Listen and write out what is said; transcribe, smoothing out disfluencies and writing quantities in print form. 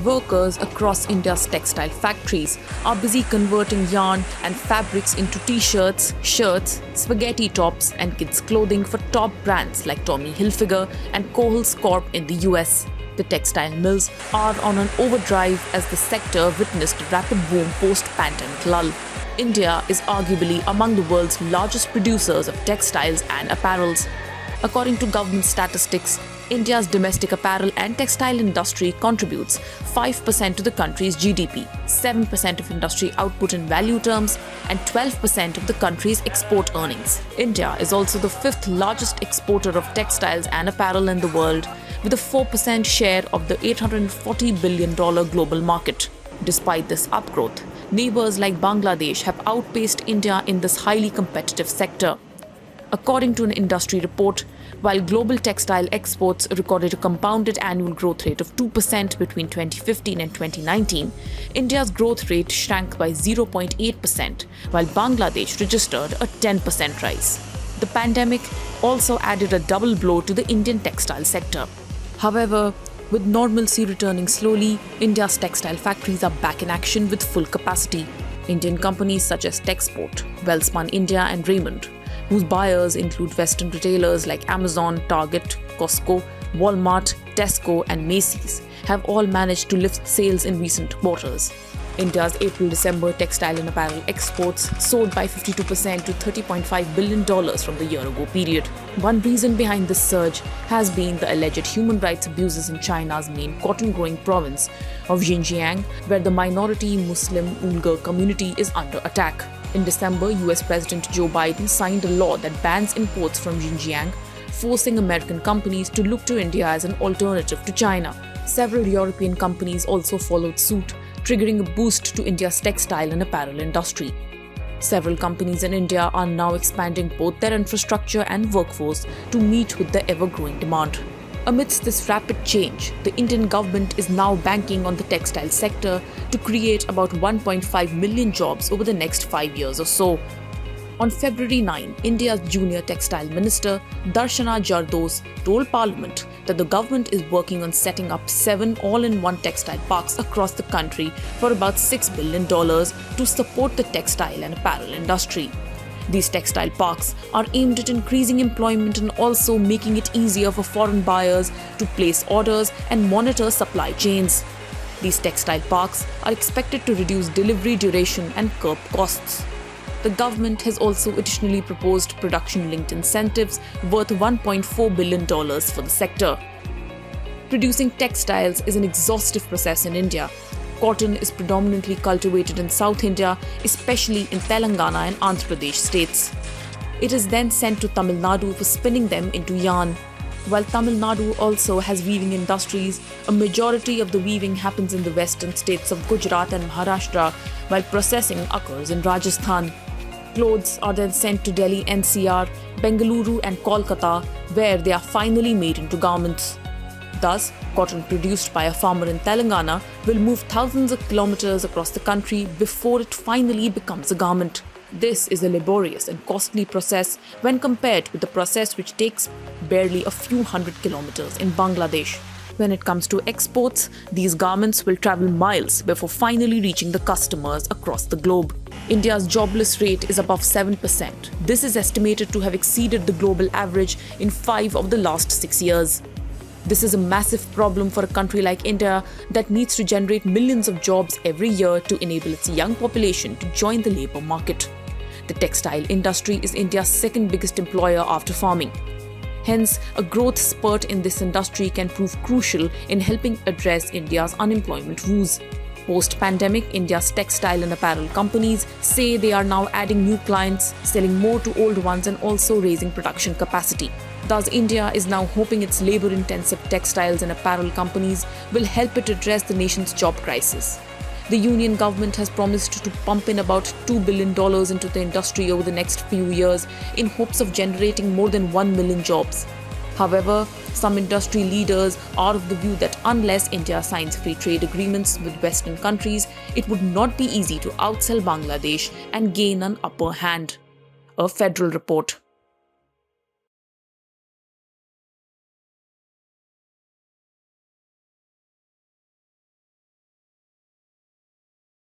Workers across India's textile factories are busy converting yarn and fabrics into t-shirts, shirts, spaghetti tops and kids' clothing for top brands like Tommy Hilfiger and Kohl's Corp in the US. The textile mills are on an overdrive as the sector witnessed a rapid boom post-pandemic lull. India is arguably among the world's largest producers of textiles and apparels. According to government statistics, India's domestic apparel and textile industry contributes 5% to the country's GDP, 7% of industry output in value terms, and 12% of the country's export earnings. India is also the fifth largest exporter of textiles and apparel in the world, with a 4% share of the $840 billion global market. Despite this upgrowth, neighbors like Bangladesh have outpaced India in this highly competitive sector. According to an industry report, while global textile exports recorded a compounded annual growth rate of 2% between 2015 and 2019, India's growth rate shrank by 0.8%, while Bangladesh registered a 10% rise. The pandemic also added a double blow to the Indian textile sector. However, with normalcy returning slowly, India's textile factories are back in action with full capacity. Indian companies such as Texport, Welspun India and Raymond, whose buyers include Western retailers like Amazon, Target, Costco, Walmart, Tesco and Macy's, have all managed to lift sales in recent quarters. India's April-December textile and apparel exports soared by 52% to $30.5 billion from the year-ago period. One reason behind this surge has been the alleged human rights abuses in China's main cotton-growing province of Xinjiang, where the minority Muslim Uyghur community is under attack. In December, US President Joe Biden signed a law that bans imports from Xinjiang, forcing American companies to look to India as an alternative to China. Several European companies also followed suit, triggering a boost to India's textile and apparel industry. Several companies in India are now expanding both their infrastructure and workforce to meet with the ever-growing demand. Amidst this rapid change, the Indian government is now banking on the textile sector to create about 1.5 million jobs over the next 5 years or so. On February 9, India's junior textile minister, Darshana Jardos, told Parliament that the government is working on setting up 7 all-in-one textile parks across the country for about $6 billion to support the textile and apparel industry. These textile parks are aimed at increasing employment and also making it easier for foreign buyers to place orders and monitor supply chains. These textile parks are expected to reduce delivery duration and curb costs. The government has also additionally proposed production-linked incentives worth $1.4 billion for the sector. Producing textiles is an exhaustive process in India. Cotton is predominantly cultivated in South India, especially in Telangana and Andhra Pradesh states. It is then sent to Tamil Nadu for spinning them into yarn. While Tamil Nadu also has weaving industries, a majority of the weaving happens in the western states of Gujarat and Maharashtra, while processing occurs in Rajasthan. Clothes are then sent to Delhi NCR, Bengaluru and Kolkata, where they are finally made into garments. Thus, cotton produced by a farmer in Telangana will move thousands of kilometers across the country before it finally becomes a garment. This is a laborious and costly process when compared with the process which takes barely a few hundred kilometers in Bangladesh. When it comes to exports, these garments will travel miles before finally reaching the customers across the globe. India's jobless rate is above 7%. This is estimated to have exceeded the global average in 5 of the last 6 years. This is a massive problem for a country like India that needs to generate millions of jobs every year to enable its young population to join the labour market. The textile industry is India's second biggest employer after farming. Hence, a growth spurt in this industry can prove crucial in helping address India's unemployment woes. Post-pandemic, India's textile and apparel companies say they are now adding new clients, selling more to old ones and also raising production capacity. Thus, India is now hoping its labour-intensive textiles and apparel companies will help it address the nation's job crisis. The union government has promised to pump in about $2 billion into the industry over the next few years in hopes of generating more than 1 million jobs. However, some industry leaders are of the view that unless India signs free trade agreements with Western countries, it would not be easy to outsell Bangladesh and gain an upper hand. A Federal report.